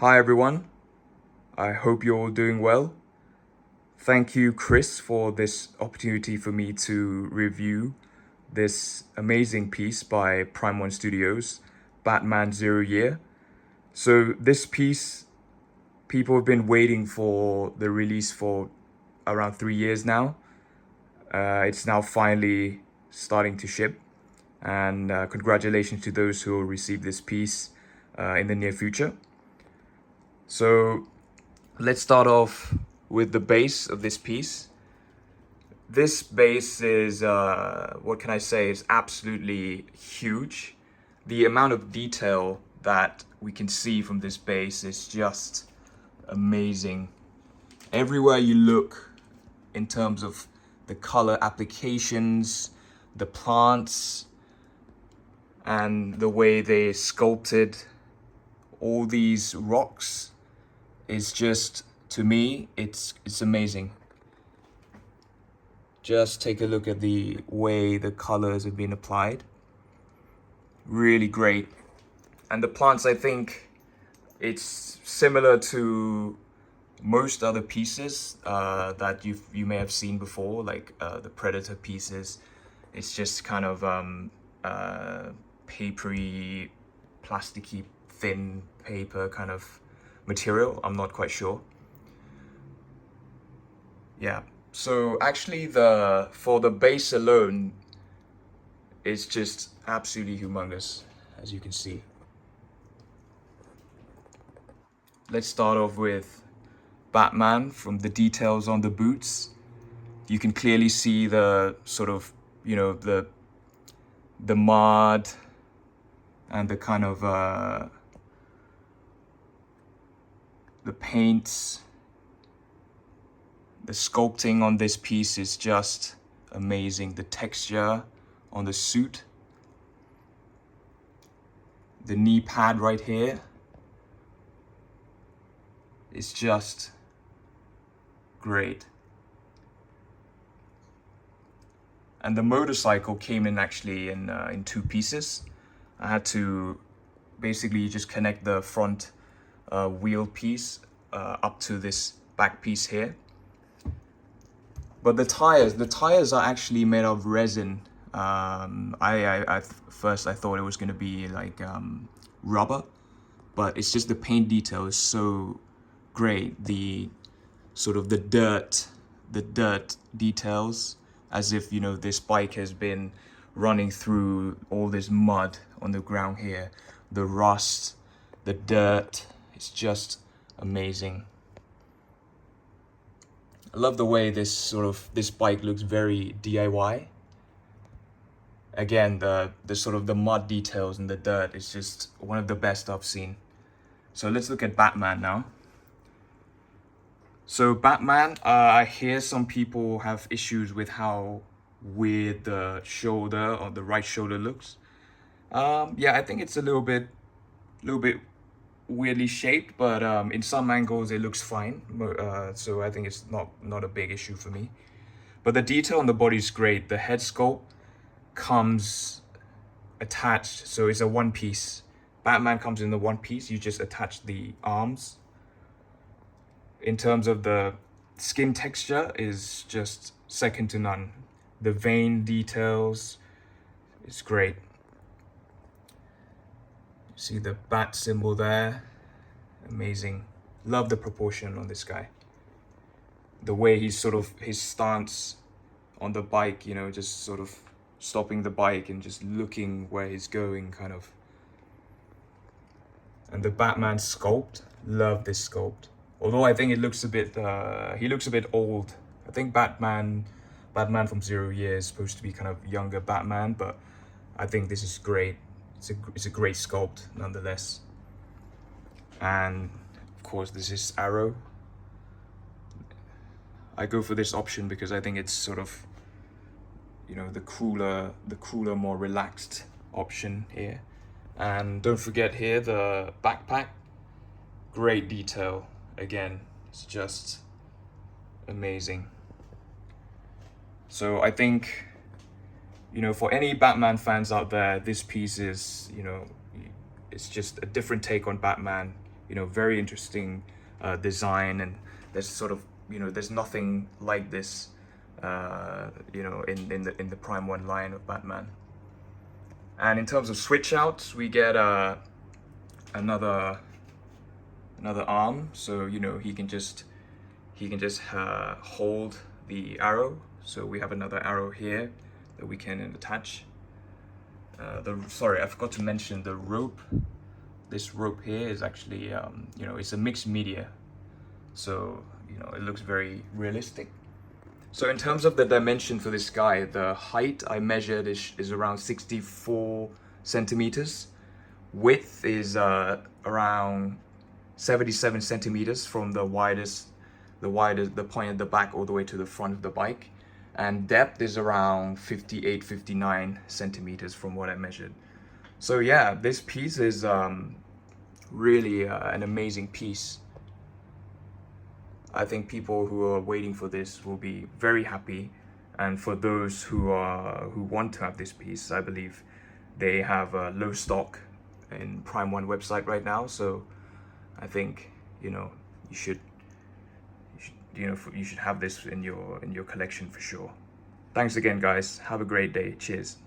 Hi everyone, I hope you're all doing well. Thank you, Chris, for this opportunity for me to review this amazing piece by Prime One Studios, Batman Zero Year. So this piece, people have been waiting for the release for around 3 years now. It's now finally starting to ship, and congratulations to those who will receive this piece in the near future. So let's start off with the base of this piece. This base is, what can I say, is absolutely huge. The amount of detail that we can see from this base is just amazing. Everywhere you look in terms of the color applications, the plants, and the way they sculpted all these rocks is just, to me, it's amazing. Just take a look at the way the colors have been applied. Really great. And the plants, I think it's similar to most other pieces that you may have seen before, like the Predator pieces. It's just kind of papery, plasticky, thin paper kind of material. I'm not quite sure. Yeah. So actually for the base alone, it's just absolutely humongous, as you can see. Let's start off with Batman. From the details on the boots, you can clearly see the sort of, the mud and the kind of the paints. The sculpting on this piece is just amazing. The texture on the suit. The knee pad right here is just great. And the motorcycle came in actually in two pieces. I had to basically just connect the front wheel piece up to this back piece here. But the tires are actually made of resin. First I thought it was gonna be like rubber, but it's just the paint detail is so great. The sort of the dirt details, as if this bike has been running through all this mud on the ground here. The rust, the dirt, it's just amazing. I love the way this bike looks very DIY. Again, the sort of the mud details and the dirt is just one of the best I've seen. So let's look at Batman now. So Batman, I hear some people have issues with how weird the shoulder or the right shoulder looks. Yeah, I think it's a little bit weirdly shaped, but in some angles it looks fine. So I think it's not a big issue for me. But the detail on the body is great. The head sculpt comes attached, so it's a one piece. Batman comes in the one piece. You just attach the arms. In terms of the skin texture, is just second to none. The vein details is great. See the bat symbol there, amazing. Love the proportion on this guy. The way his stance on the bike, just sort of stopping the bike and just looking where he's going, kind of. And the Batman sculpt, love this sculpt. Although I think it looks a bit, he looks a bit old. I think Batman from 0 Years is supposed to be kind of younger Batman, but I think this is great. It's a great sculpt nonetheless. And of course this is Arrow. I go for this option because I think it's sort of, the cooler, more relaxed option here. And don't forget here the backpack. Great detail. Again, it's just amazing. So I think, for any Batman fans out there, this piece is, it's just a different take on Batman. very interesting design, and there's sort of, there's nothing like this, in the Prime 1 line of Batman. And in terms of switch outs, we get another arm, so he can just hold the arrow. So we have another arrow here that we can attach. Sorry, I forgot to mention the rope. This rope here is actually, it's a mixed media, so it looks very realistic. So in terms of the dimension for this guy, the height I measured is around 64 centimeters. Width is around 77 centimeters from the point at the back all the way to the front of the bike. And depth is around 58, 59 centimeters from what I measured. So yeah, this piece is really an amazing piece. I think people who are waiting for this will be very happy, and for those who want to have this piece, I believe they have low stock in Prime 1 website right now. So I think you should have this in your collection for sure. Thanks again, guys. Have a great day. Cheers.